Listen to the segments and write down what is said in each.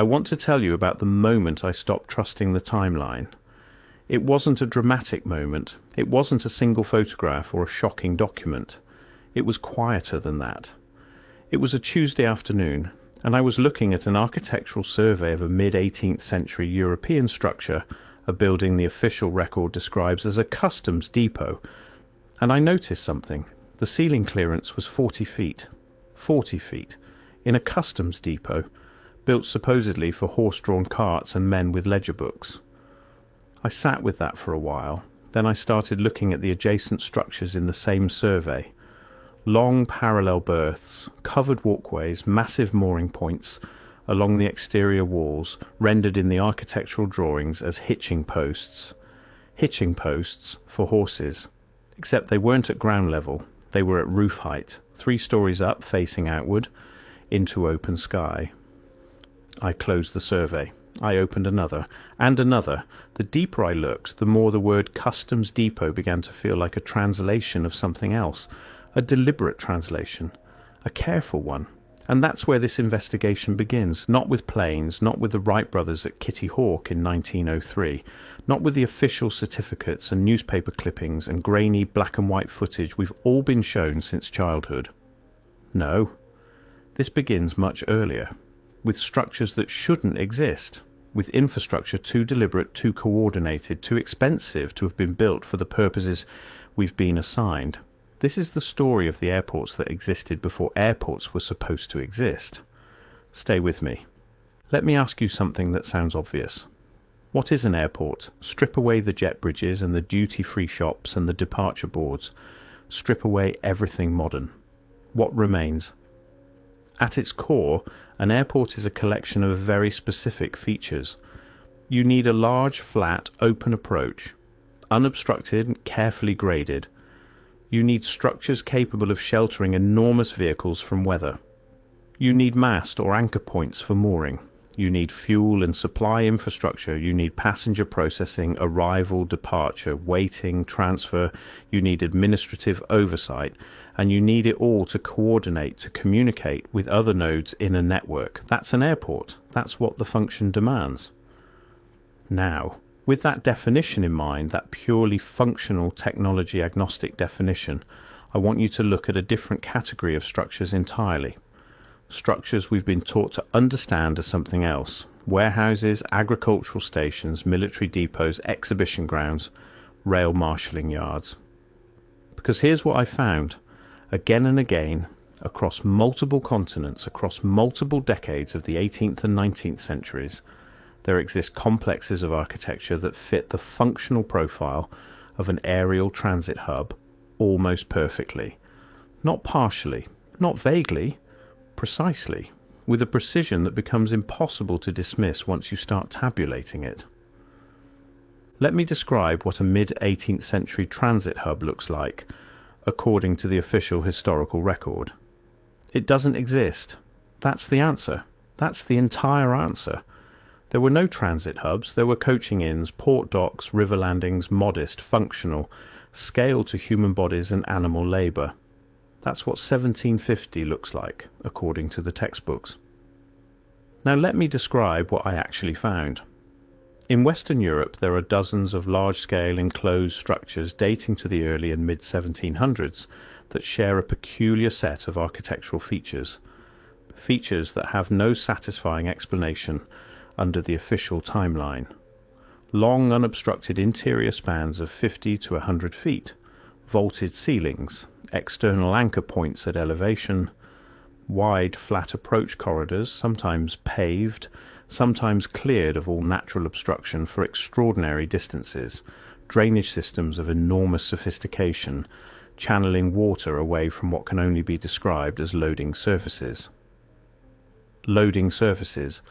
I want to tell you about the moment I stopped trusting the timeline. It wasn't a dramatic moment. It wasn't a single photograph or a shocking document. It was quieter than that. It was a Tuesday afternoon, and I was looking at an architectural survey of a mid-18th century European structure, a building the official record describes as a customs depot, and I noticed something. The ceiling clearance was 40 feet. 40 feet. In a customs depot, built supposedly for horse-drawn carts and men with ledger books. I sat with that for a while, then I started looking at the adjacent structures in the same survey. Long parallel berths, covered walkways, massive mooring points along the exterior walls, rendered in the architectural drawings as hitching posts. Hitching posts for horses, except they weren't at ground level, they were at roof height, 3 stories up facing outward, into open sky. I closed the survey. I opened another, and another. The deeper I looked, the more the word customs depot began to feel like a translation of something else, a deliberate translation, a careful one. And that's where this investigation begins, not with planes, not with the Wright brothers at Kitty Hawk in 1903, not with the official certificates and newspaper clippings and grainy black and white footage we've all been shown since childhood. No, this begins much earlier, with structures that shouldn't exist, with infrastructure too deliberate, too coordinated, too expensive to have been built for the purposes we've been assigned. This is the story of the airports that existed before airports were supposed to exist. Stay with me. Let me ask you something that sounds obvious. What is an airport? Strip away the jet bridges and the duty-free shops and the departure boards. Strip away everything modern. What remains? At its core, an airport is a collection of very specific features. You need a large, flat, open approach, unobstructed and carefully graded. You need structures capable of sheltering enormous vehicles from weather. You need mast or anchor points for mooring. You need fuel and supply infrastructure. You need passenger processing, arrival, departure, waiting, transfer. You need administrative oversight. And you need it all to coordinate, to communicate with other nodes in a network. That's an airport. That's what the function demands. Now, with that definition in mind, that purely functional technology agnostic definition, I want you to look at a different category of structures entirely. Structures we've been taught to understand as something else. Warehouses, agricultural stations, military depots, exhibition grounds, rail marshalling yards. Because here's what I found. Again and again, across multiple continents, across multiple decades of the 18th and 19th centuries, there exist complexes of architecture that fit the functional profile of an aerial transit hub almost perfectly. Not partially, not vaguely, precisely, with a precision that becomes impossible to dismiss once you start tabulating it. Let me describe what a mid-18th century transit hub looks like, according to the official historical record. It doesn't exist. That's the answer. That's the entire answer. There were no transit hubs. There were coaching inns, port docks, river landings, modest, functional, scaled to human bodies and animal labour. That's what 1750 looks like, according to the textbooks. Now let me describe what I actually found. In Western Europe, there are dozens of large-scale enclosed structures dating to the early and mid-1700s that share a peculiar set of architectural features, features that have no satisfying explanation under the official timeline. Long, unobstructed interior spans of 50 to 100 feet, vaulted ceilings, external anchor points at elevation, wide, flat approach corridors, sometimes paved, sometimes cleared of all natural obstruction for extraordinary distances, drainage systems of enormous sophistication, channeling water away from what can only be described as loading surfaces. Loading surfaces,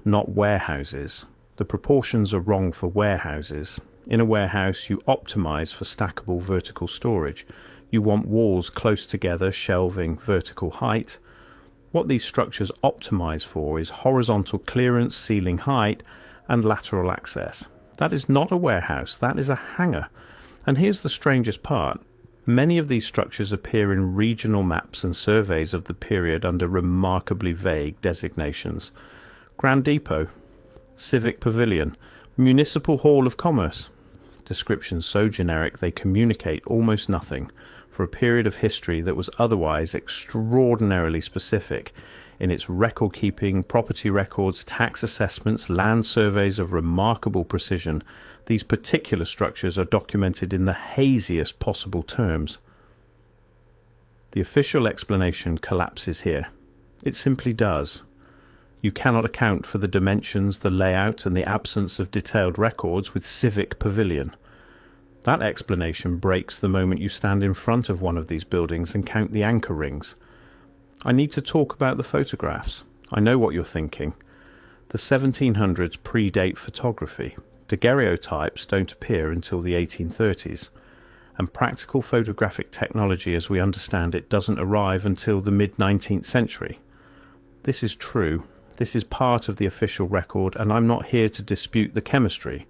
not warehouses. The proportions are wrong for warehouses. In a warehouse, you optimize for stackable vertical storage. You want walls close together, shelving, vertical height. What these structures optimize for is horizontal clearance, ceiling height, and lateral access. That is not a warehouse, that is a hangar. And here's the strangest part. Many of these structures appear in regional maps and surveys of the period under remarkably vague designations. Grand Depot, Civic Pavilion, Municipal Hall of Commerce. Descriptions so generic they communicate almost nothing for a period of history that was otherwise extraordinarily specific in its record-keeping, property records, tax assessments, land surveys of remarkable precision. These particular structures are documented in the haziest possible terms. The official explanation collapses here. It simply does. You cannot account for the dimensions, the layout, and the absence of detailed records with Civic Pavilion. That explanation breaks the moment you stand in front of one of these buildings and count the anchor rings. I need to talk about the photographs. I know what you're thinking. The 1700s predate photography. Daguerreotypes don't appear until the 1830s, and practical photographic technology as we understand it doesn't arrive until the mid-19th century. This is true. This is part of the official record, and I'm not here to dispute the chemistry.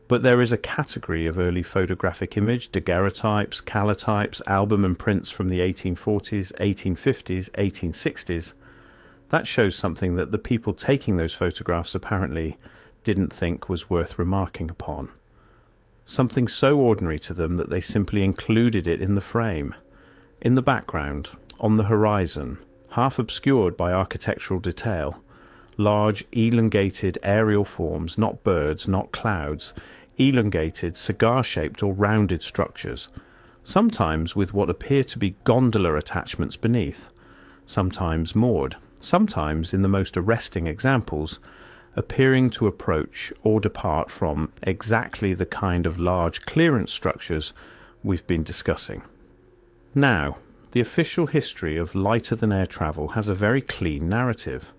But there is a category of early photographic image, daguerreotypes, calotypes, album and prints from the 1840s, 1850s, 1860s. That shows something that the people taking those photographs apparently didn't think was worth remarking upon. Something so ordinary to them that they simply included it in the frame, in the background, on the horizon, half obscured by architectural detail. Large, elongated aerial forms, not birds, not clouds, elongated, cigar-shaped or rounded structures, sometimes with what appear to be gondola attachments beneath, sometimes moored, sometimes, in the most arresting examples, appearing to approach or depart from exactly the kind of large clearance structures we've been discussing. Now, the official history of lighter-than-air travel has a very clean narrative.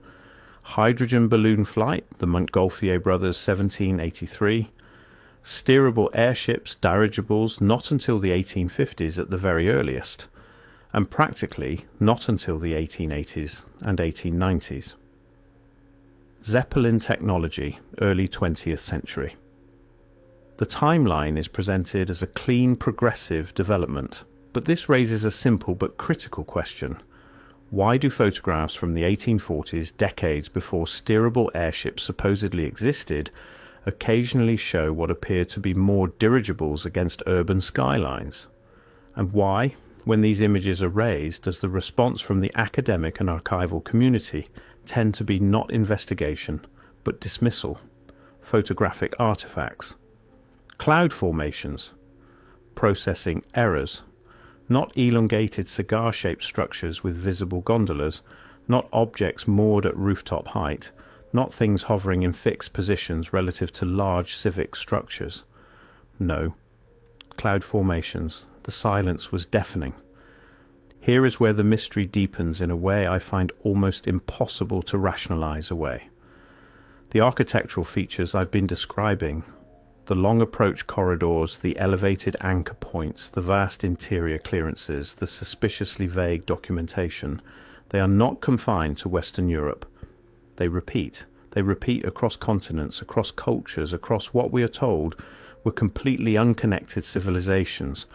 Hydrogen balloon flight, the Montgolfier brothers, 1783. Steerable airships, dirigibles, not until the 1850s at the very earliest, and practically not until the 1880s and 1890s. Zeppelin technology, early 20th century. The timeline is presented as a clean, progressive development, but this raises a simple but critical question. Why do photographs from the 1840s, decades before steerable airships supposedly existed, occasionally show what appear to be more dirigibles against urban skylines? And why, when these images are raised, does the response from the academic and archival community tend to be not investigation, but dismissal? Photographic artifacts. Cloud formations. Processing errors. Not elongated cigar-shaped structures with visible gondolas, not objects moored at rooftop height, not things hovering in fixed positions relative to large civic structures. No. Cloud formations. The silence was deafening. Here is where the mystery deepens in a way I find almost impossible to rationalize away. The architectural features I've been describing, the long approach corridors, the elevated anchor points, the vast interior clearances, the suspiciously vague documentation, they are not confined to Western Europe. They repeat. They repeat across continents, across cultures, across what we are told were completely unconnected civilizations,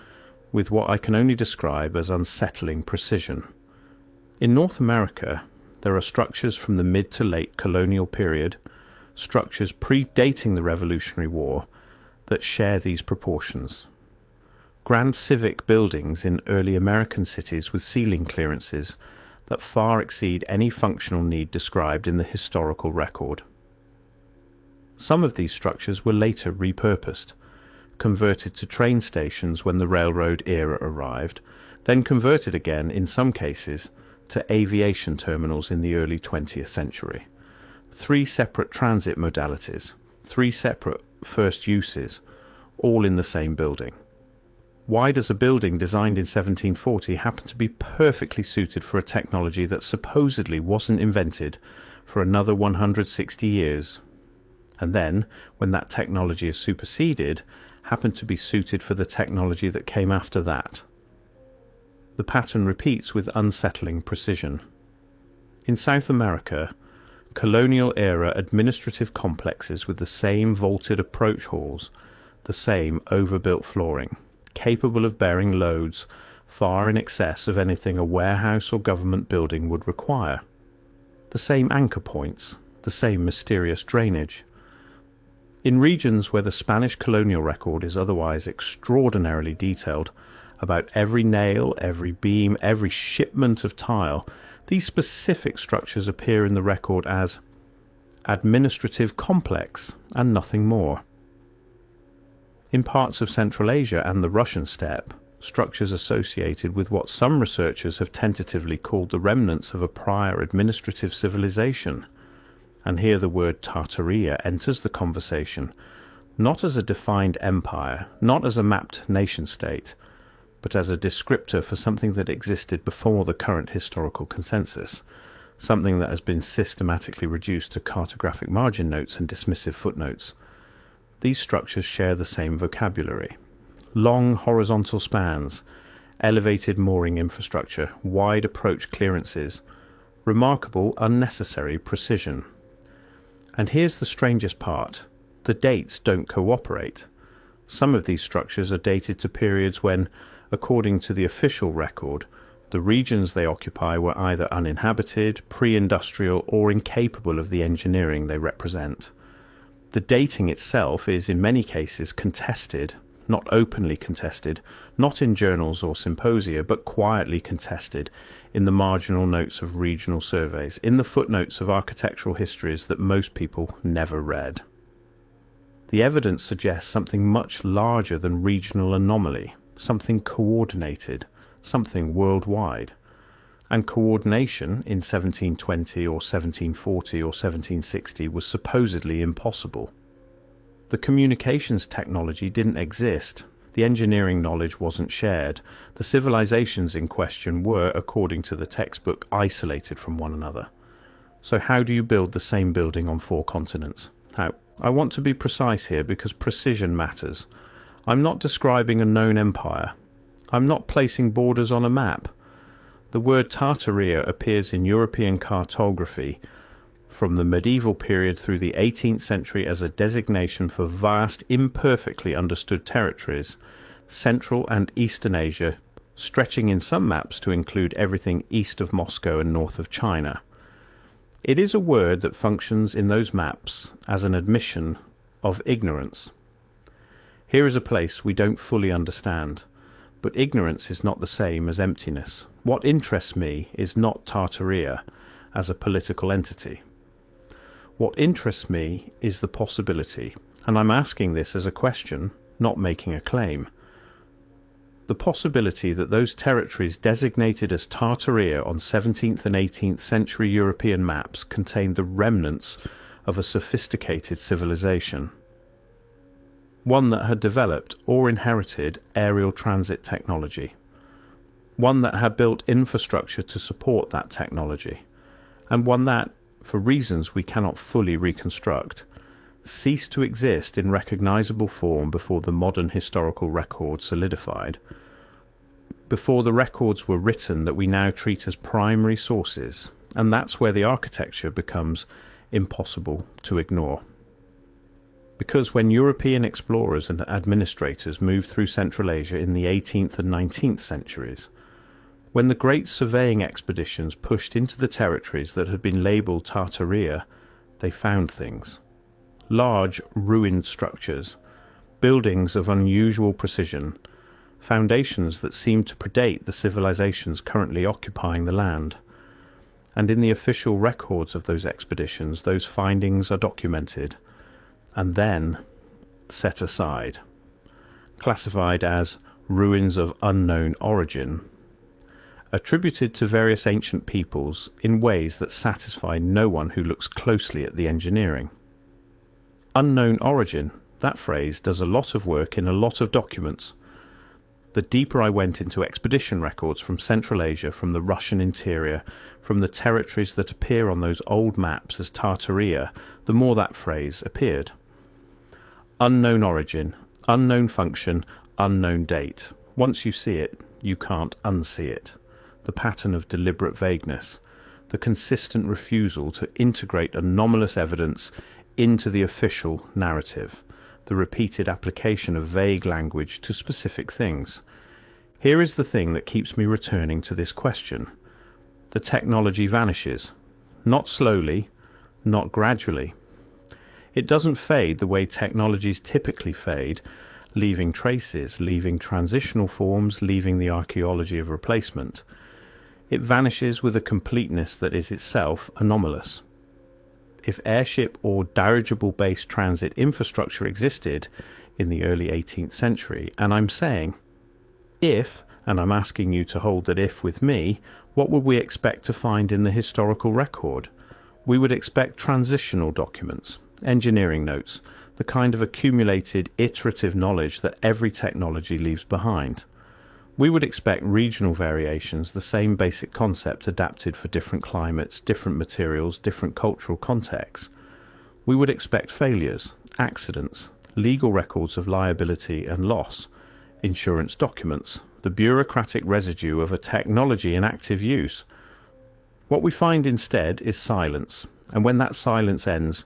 with what I can only describe as unsettling precision. In North America, there are structures from the mid to late colonial period, structures predating the Revolutionary War, that share these proportions. Grand civic buildings in early American cities with ceiling clearances that far exceed any functional need described in the historical record. Some of these structures were later repurposed, converted to train stations when the railroad era arrived, then converted again, in some cases, to aviation terminals in the early 20th century. 3 separate transit modalities, 3 separate first uses, all in the same building. Why does a building designed in 1740 happen to be perfectly suited for a technology that supposedly wasn't invented for another 160 years? And then, when that technology is superseded, happen to be suited for the technology that came after that? The pattern repeats with unsettling precision. In South America, colonial-era administrative complexes with the same vaulted approach halls, the same overbuilt flooring, capable of bearing loads far in excess of anything a warehouse or government building would require. The same anchor points, the same mysterious drainage. In regions where the Spanish colonial record is otherwise extraordinarily detailed about every nail, every beam, every shipment of tile, these specific structures appear in the record as administrative complex and nothing more. In parts of Central Asia and the Russian steppe, structures associated with what some researchers have tentatively called the remnants of a prior administrative civilization. And here the word Tartaria enters the conversation, not as a defined empire, not as a mapped nation-state, but as a descriptor for something that existed before the current historical consensus, something that has been systematically reduced to cartographic margin notes and dismissive footnotes. These structures share the same vocabulary. Long horizontal spans, elevated mooring infrastructure, wide approach clearances, remarkable unnecessary precision. And here's the strangest part. The dates don't cooperate. Some of these structures are dated to periods when, according to the official record, the regions they occupy were either uninhabited, pre-industrial, or incapable of the engineering they represent. The dating itself is in many cases contested, not openly contested, not in journals or symposia, but quietly contested in the marginal notes of regional surveys, in the footnotes of architectural histories that most people never read. The evidence suggests something much larger than regional anomaly, something coordinated, something worldwide. And coordination in 1720 or 1740 or 1760 was supposedly impossible. The communications technology didn't exist, the engineering knowledge wasn't shared, the civilizations in question were, according to the textbook, isolated from one another. So how do you build the same building on 4 continents? Now, I want to be precise here because precision matters. I'm not describing a known empire. I'm not placing borders on a map. The word Tartaria appears in European cartography from the medieval period through the 18th century as a designation for vast, imperfectly understood territories, Central and Eastern Asia, stretching in some maps to include everything east of Moscow and north of China. It is a word that functions in those maps as an admission of ignorance. Here is a place we don't fully understand, but ignorance is not the same as emptiness. What interests me is not Tartaria as a political entity. What interests me is the possibility, and I'm asking this as a question, not making a claim. The possibility that those territories designated as Tartaria on 17th and 18th century European maps contained the remnants of a sophisticated civilization. One that had developed or inherited aerial transit technology. One that had built infrastructure to support that technology. And one that, for reasons we cannot fully reconstruct, ceased to exist in recognizable form before the modern historical record solidified, before the records were written that we now treat as primary sources, and that's where the architecture becomes impossible to ignore. Because when European explorers and administrators moved through Central Asia in the 18th and 19th centuries, when the great surveying expeditions pushed into the territories that had been labelled Tartaria, they found things. Large, ruined structures, buildings of unusual precision, foundations that seemed to predate the civilizations currently occupying the land. And in the official records of those expeditions, those findings are documented and then set aside, classified as ruins of unknown origin, attributed to various ancient peoples in ways that satisfy no one who looks closely at the engineering. Unknown origin, that phrase does a lot of work in a lot of documents. The deeper I went into expedition records from Central Asia, from the Russian interior, from the territories that appear on those old maps as Tartaria, the more that phrase appeared. Unknown origin, unknown function, unknown date. Once you see it, you can't unsee it. The pattern of deliberate vagueness, the consistent refusal to integrate anomalous evidence into the official narrative, the repeated application of vague language to specific things. Here is the thing that keeps me returning to this question. The technology vanishes, not slowly, not gradually. It doesn't fade the way technologies typically fade, leaving traces, leaving transitional forms, leaving the archaeology of replacement. It vanishes with a completeness that is itself anomalous. If airship or dirigible-based transit infrastructure existed in the early 18th century, and I'm saying if, and I'm asking you to hold that if with me, what would we expect to find in the historical record? We would expect transitional documents, engineering notes, the kind of accumulated iterative knowledge that every technology leaves behind. We would expect regional variations, the same basic concept adapted for different climates, different materials, different cultural contexts. We would expect failures, accidents, legal records of liability and loss, insurance documents, the bureaucratic residue of a technology in active use. What we find instead is silence, and when that silence ends,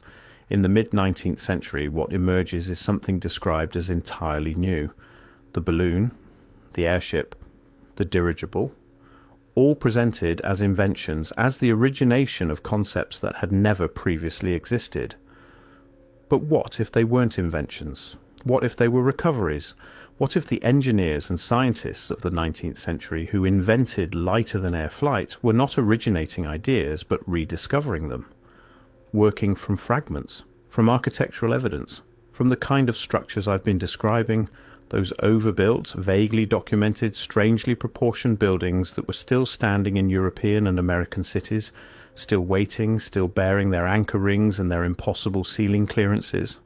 in the mid-19th century, what emerges is something described as entirely new. The balloon, the airship, the dirigible, all presented as inventions, as the origination of concepts that had never previously existed. But what if they weren't inventions? What if they were recoveries? What if the engineers and scientists of the 19th century who invented lighter-than-air flight were not originating ideas but rediscovering them? Working from fragments, from architectural evidence, from the kind of structures I've been describing, those overbuilt, vaguely documented, strangely proportioned buildings that were still standing in European and American cities, still waiting, still bearing their anchor rings and their impossible ceiling clearances.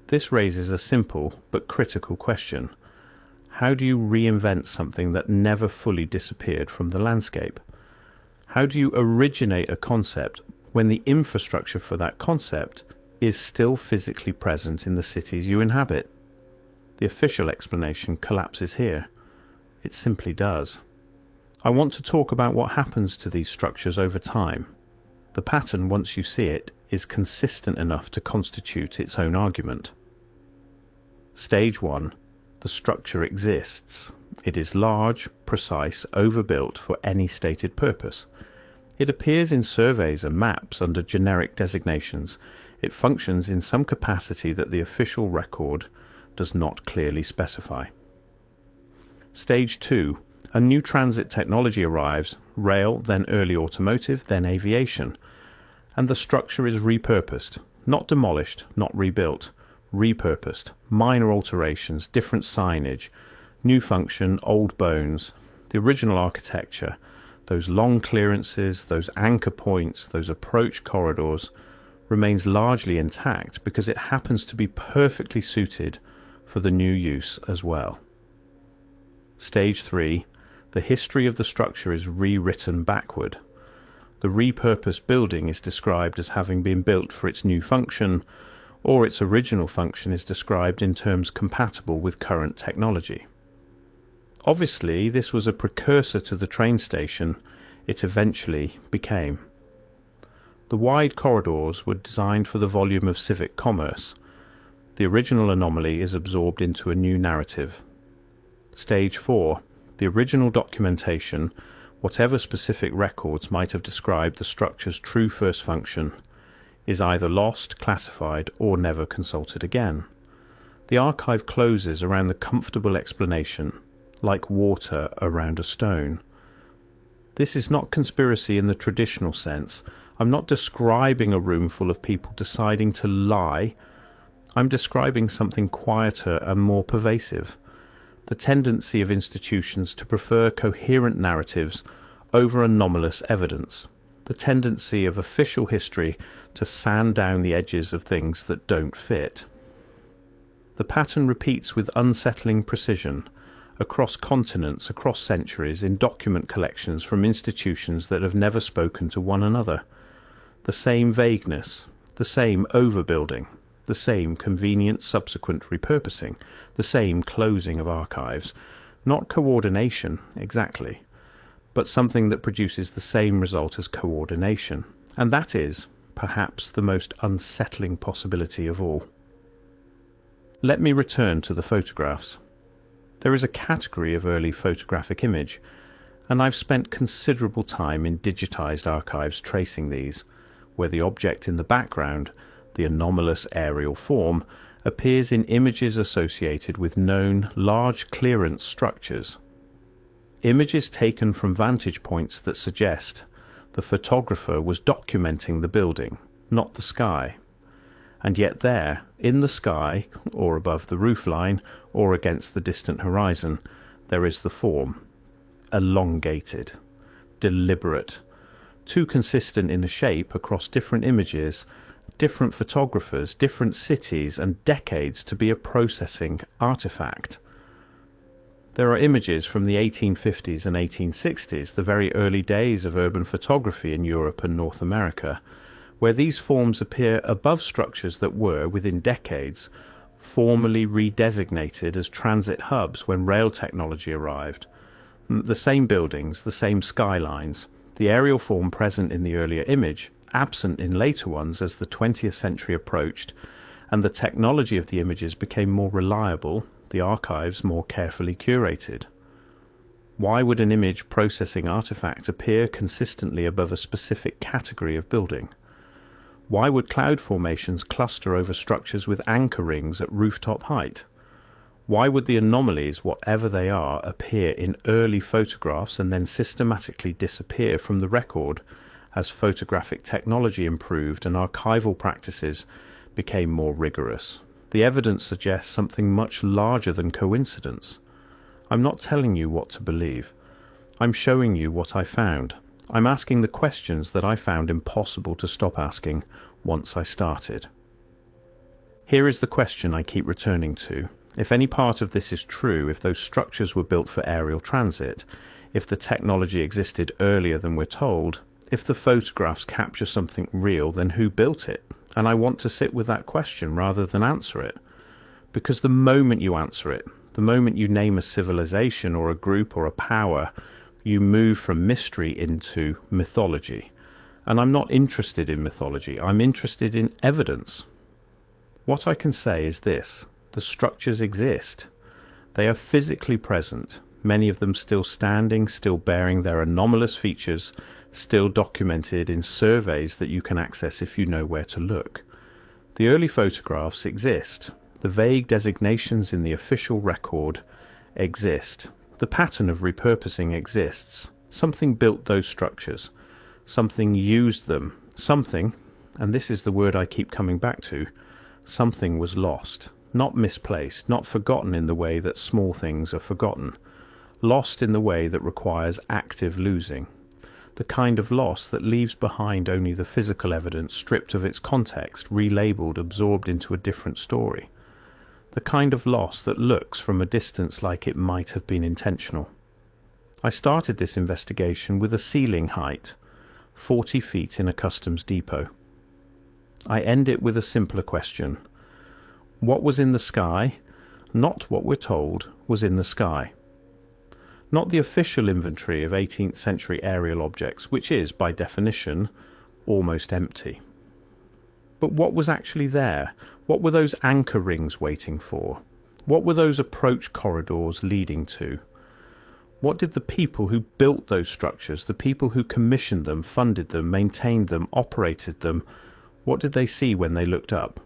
This raises a simple but critical question. How do you reinvent something that never fully disappeared from the landscape? How do you originate a concept when the infrastructure for that concept is still physically present in the cities you inhabit? The official explanation collapses here. It simply does. I want to talk about what happens to these structures over time. The pattern, once you see it, is consistent enough to constitute its own argument. Stage 1. The structure exists. It is large, precise, overbuilt for any stated purpose. It appears in surveys and maps under generic designations. It functions in some capacity that the official record does not clearly specify. Stage 2. A new transit technology arrives, rail, then early automotive, then aviation, and the structure is repurposed, not demolished, not rebuilt, repurposed, minor alterations, different signage, new function, old bones, the original architecture, those long clearances, those anchor points, those approach corridors, remains largely intact because it happens to be perfectly suited for the new use as well. Stage 3. The history of the structure is rewritten backward. The repurposed building is described as having been built for its new function, or its original function is described in terms compatible with current technology. Obviously, this was a precursor to the train station it eventually became. The wide corridors were designed for the volume of civic commerce. The original anomaly is absorbed into a new narrative. Stage 4. The original documentation, whatever specific records might have described the structure's true first function, is either lost, classified, or never consulted again. The archive closes around the comfortable explanation, like water around a stone. This is not conspiracy in the traditional sense. I'm not describing a room full of people deciding to lie. I'm describing something quieter and more pervasive. The tendency of institutions to prefer coherent narratives over anomalous evidence. The tendency of official history to sand down the edges of things that don't fit. The pattern repeats with unsettling precision, across continents, across centuries, in document collections from institutions that have never spoken to one another. The same vagueness, the same overbuilding, the same convenient subsequent repurposing, the same closing of archives. Not coordination, exactly, but something that produces the same result as coordination. And that is, perhaps, the most unsettling possibility of all. Let me return to the photographs. There is a category of early photographic image, and I've spent considerable time in digitized archives tracing these. where the object in the background, the anomalous aerial form, appears in images associated with known large clearance structures. Images taken from vantage points that suggest the photographer was documenting the building, not the sky. And yet there, in the sky, or above the roofline, or against the distant horizon, there is the form. Elongated, deliberate, too consistent in the shape across different images, different photographers, different cities, and decades to be a processing artifact. There are images from the 1850s and 1860s, the very early days of urban photography in Europe and North America, where these forms appear above structures that were, within decades, formally redesignated as transit hubs when rail technology arrived. The same buildings, the same skylines, the aerial form present in the earlier image, absent in later ones as the 20th century approached, and the technology of the images became more reliable, the archives more carefully curated. Why would an image processing artifact appear consistently above a specific category of building? Why would cloud formations cluster over structures with anchor rings at rooftop height? Why would the anomalies, whatever they are, appear in early photographs and then systematically disappear from the record as photographic technology improved and archival practices became more rigorous? The evidence suggests something much larger than coincidence. I'm not telling you what to believe. I'm showing you what I found. I'm asking the questions that I found impossible to stop asking once I started. Here is the question I keep returning to. If any part of this is true, if those structures were built for aerial transit, if the technology existed earlier than we're told, if the photographs capture something real, then who built it? And I want to sit with that question rather than answer it. Because the moment you answer it, the moment you name a civilization or a group or a power, you move from mystery into mythology. And I'm not interested in mythology, I'm interested in evidence. What I can say is this: the structures exist. They are physically present, many of them still standing, still bearing their anomalous features, still documented in surveys that you can access if you know where to look. The early photographs exist. The vague designations in the official record exist. The pattern of repurposing exists. Something built those structures. Something used them. Something, and this is the word I keep coming back to, something was lost. Not misplaced, not forgotten in the way that small things are forgotten. Lost in the way that requires active losing. The kind of loss that leaves behind only the physical evidence stripped of its context, relabeled, absorbed into a different story. The kind of loss that looks from a distance like it might have been intentional. I started this investigation with a ceiling height, 40 feet in a customs depot. I end it with a simpler question. What was in the sky, not what we're told was in the sky. Not the official inventory of 18th century aerial objects, which is, by definition, almost empty. But what was actually there? What were those anchor rings waiting for? What were those approach corridors leading to? What did the people who built those structures, the people who commissioned them, funded them, maintained them, operated them, what did they see when they looked up?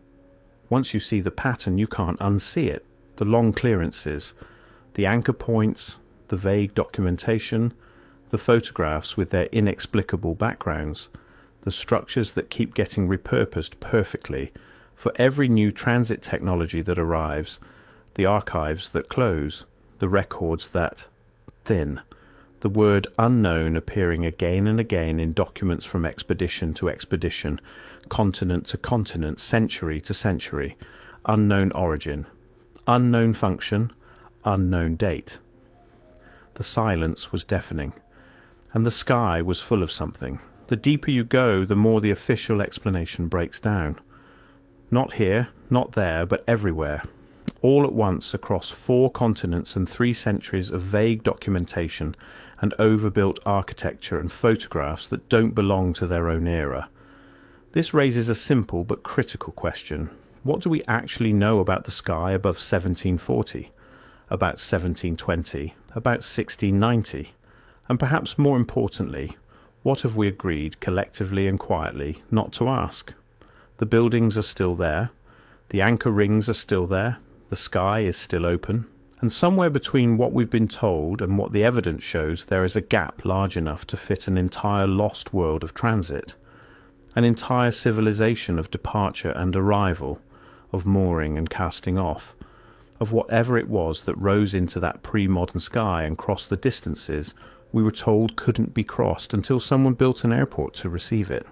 Once you see the pattern, you can't unsee it. The long clearances, the anchor points, the vague documentation, the photographs with their inexplicable backgrounds, the structures that keep getting repurposed perfectly for every new transit technology that arrives, the archives that close, the records that thin, the word unknown appearing again and again in documents from expedition to expedition, continent to continent, century to century, unknown origin, unknown function, unknown date. The silence was deafening, and the sky was full of something. The deeper you go, the more the official explanation breaks down. Not here, not there, but everywhere. All at once across 4 continents and 3 centuries of vague documentation and overbuilt architecture and photographs that don't belong to their own era. This raises a simple but critical question. What do we actually know about the sky above 1740, about 1720, about 1690? And perhaps more importantly, What have we agreed, collectively and quietly, not to ask? The buildings are still there, the anchor rings are still there, the sky is still open, and somewhere between what we've been told and what the evidence shows there is a gap large enough to fit an entire lost world of transit, an entire civilization of departure and arrival, of mooring and casting off, of whatever it was that rose into that pre-modern sky and crossed the distances we were told couldn't be crossed until someone built an airport to receive it.